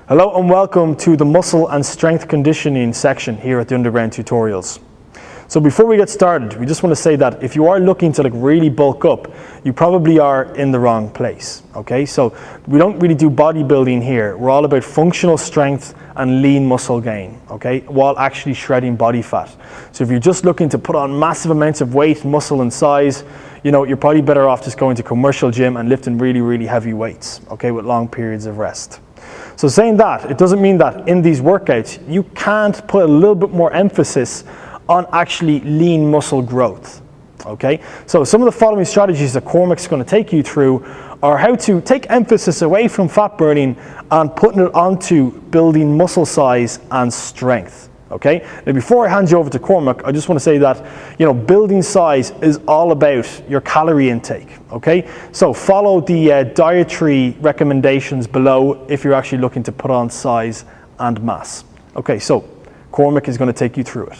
Hello and welcome to the muscle and strength conditioning section here at the Underground Tutorials. So before we get started, we just want to say that if you are looking to really bulk up, you probably are in the wrong place. Okay, so we don't really do bodybuilding here. We're all about functional strength and lean muscle gain, okay, while actually shredding body fat. So if you're just looking to put on massive amounts of weight, muscle and size, you're probably better off just going to commercial gym and lifting really, really heavy weights, okay, with long periods of rest. So saying that, it doesn't mean that in these workouts, you can't put a little bit more emphasis on actually lean muscle growth, okay? So some of the following strategies that Cormac's going to take you through are how to take emphasis away from fat burning and putting it onto building muscle size and strength, okay? Now before I hand you over to Cormac, I just want to say that, building size is all about your calorie intake, okay? So follow the dietary recommendations below if you're actually looking to put on size and mass. Okay, so Cormac is going to take you through it.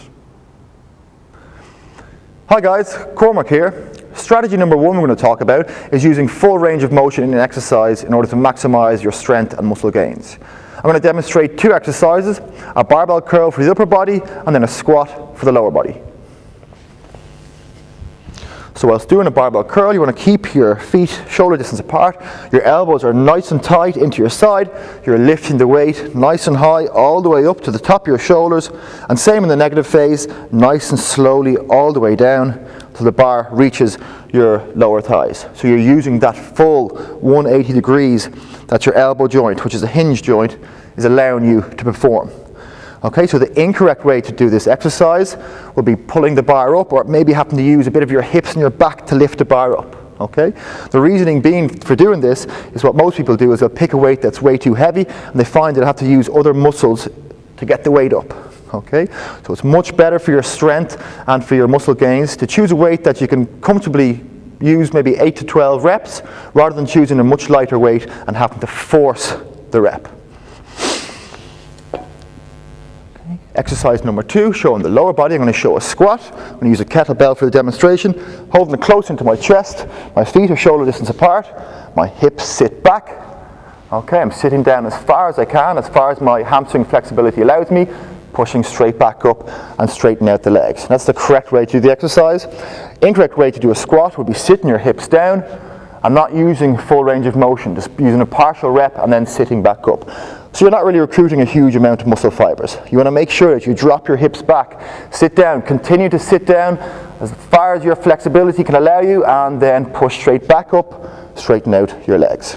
Hi guys, Cormac here. Strategy number one we're going to talk about is using full range of motion in an exercise in order to maximize your strength and muscle gains. I'm going to demonstrate two exercises, a barbell curl for the upper body and then a squat for the lower body. So whilst doing a barbell curl, you want to keep your feet shoulder distance apart, your elbows are nice and tight into your side, you're lifting the weight nice and high all the way up to the top of your shoulders, and same in the negative phase, nice and slowly all the way down till the bar reaches your lower thighs. So you're using that full 180 degrees that your elbow joint, which is a hinge joint, is allowing you to perform. Okay, so the incorrect way to do this exercise would be pulling the bar up, or maybe having to use a bit of your hips and your back to lift the bar up. Okay, the reasoning being for doing this is what most people do is they'll pick a weight that's way too heavy and they find they'll have to use other muscles to get the weight up. Okay, so it's much better for your strength and for your muscle gains to choose a weight that you can comfortably use maybe 8 to 12 reps rather than choosing a much lighter weight and having to force the rep. Exercise number two, showing the lower body. I'm going to show a squat. I'm going to use a kettlebell for the demonstration, holding it close into my chest. My feet are shoulder distance apart. My hips sit back. Okay, I'm sitting down as far as I can, as far as my hamstring flexibility allows me, pushing straight back up and straightening out the legs. That's the correct way to do the exercise. Incorrect way to do a squat would be sitting your hips down. I'm not using full range of motion, just using a partial rep and then sitting back up. So you're not really recruiting a huge amount of muscle fibers. You want to make sure that you drop your hips back, sit down, continue to sit down as far as your flexibility can allow you, and then push straight back up, straighten out your legs.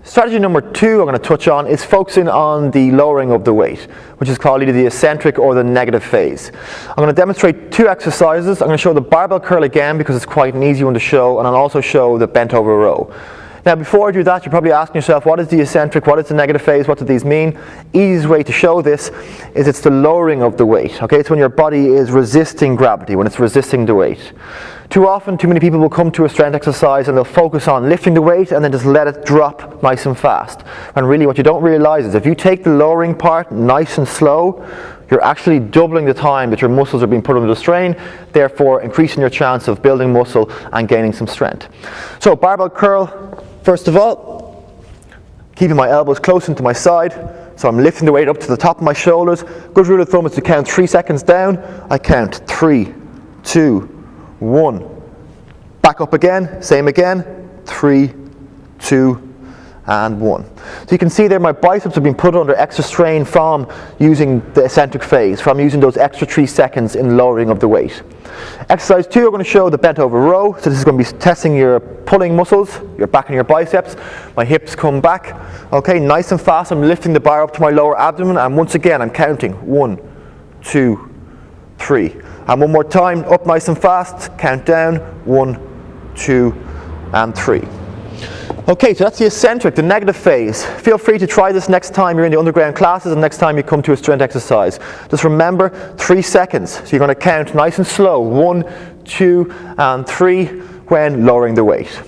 Strategy number two I'm going to touch on is focusing on the lowering of the weight, which is called either the eccentric or the negative phase. I'm going to demonstrate two exercises. I'm going to show the barbell curl again because it's quite an easy one to show, and I'll also show the bent over row. Now before I do that, you're probably asking yourself, what is the eccentric, what is the negative phase, what do these mean? Easiest way to show this is it's the lowering of the weight. Okay, it's when your body is resisting gravity, when it's resisting the weight. Too often, too many people will come to a strength exercise and they'll focus on lifting the weight and then just let it drop nice and fast. And really what you don't realize is if you take the lowering part nice and slow, you're actually doubling the time that your muscles are being put under the strain, therefore increasing your chance of building muscle and gaining some strength. So barbell curl, first of all, keeping my elbows close into my side, so I'm lifting the weight up to the top of my shoulders. Good rule of thumb is to count 3 seconds down. I count 3, 2, 1. Back up again, same again, 3, 2, and 1. So you can see there my biceps have been put under extra strain from using the eccentric phase, from using those extra 3 seconds in lowering of the weight. Exercise 2, I'm going to show the bent over row. So this is going to be testing your pulling muscles, your back and your biceps. My hips come back. Okay, nice and fast. I'm lifting the bar up to my lower abdomen, and once again I'm counting 1, 2, 3. And one more time, up nice and fast, count down, 1, 2, and 3. Okay, so that's the eccentric, the negative phase. Feel free to try this next time you're in the underground classes and next time you come to a strength exercise. Just remember, 3 seconds. So you're going to count nice and slow, 1, 2, and 3 when lowering the weight.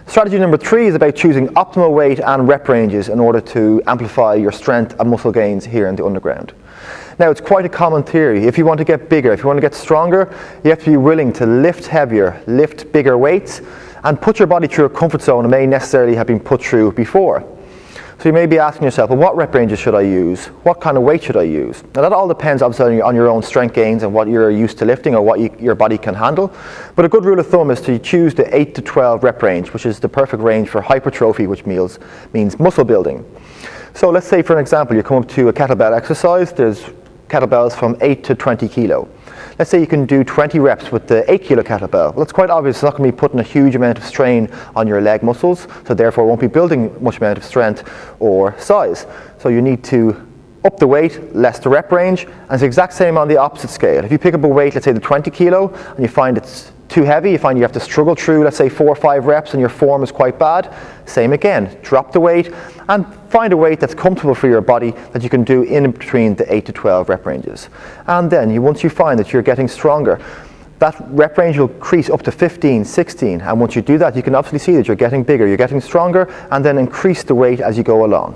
Strategy number 3 is about choosing optimal weight and rep ranges in order to amplify your strength and muscle gains here in the underground. Now, it's quite a common theory. If you want to get bigger, if you want to get stronger, you have to be willing to lift heavier, lift bigger weights, and put your body through a comfort zone it may necessarily have been put through before. So you may be asking yourself, well, what rep ranges should I use? What kind of weight should I use? Now that all depends obviously on your own strength gains and what you're used to lifting or what your body can handle. But a good rule of thumb is to choose the 8 to 12 rep range, which is the perfect range for hypertrophy, which means muscle building. So let's say, for an example, you come up to a kettlebell exercise. There's kettlebells from 8 to 20 kilo. Let's say you can do 20 reps with the 8 kilo kettlebell. Well, it's quite obvious it's not going to be putting a huge amount of strain on your leg muscles, so therefore won't be building much amount of strength or size. So you need to up the weight, less the rep range, and it's the exact same on the opposite scale. If you pick up a weight, let's say the 20 kilo, and you find it's too heavy, you find you have to struggle through, let's say 4 or 5 reps and your form is quite bad, same again, drop the weight and find a weight that's comfortable for your body that you can do in between the 8 to 12 rep ranges. And then once you find that you're getting stronger, that rep range will increase up to 15, 16, and once you do that, you can obviously see that you're getting bigger, you're getting stronger, and then increase the weight as you go along.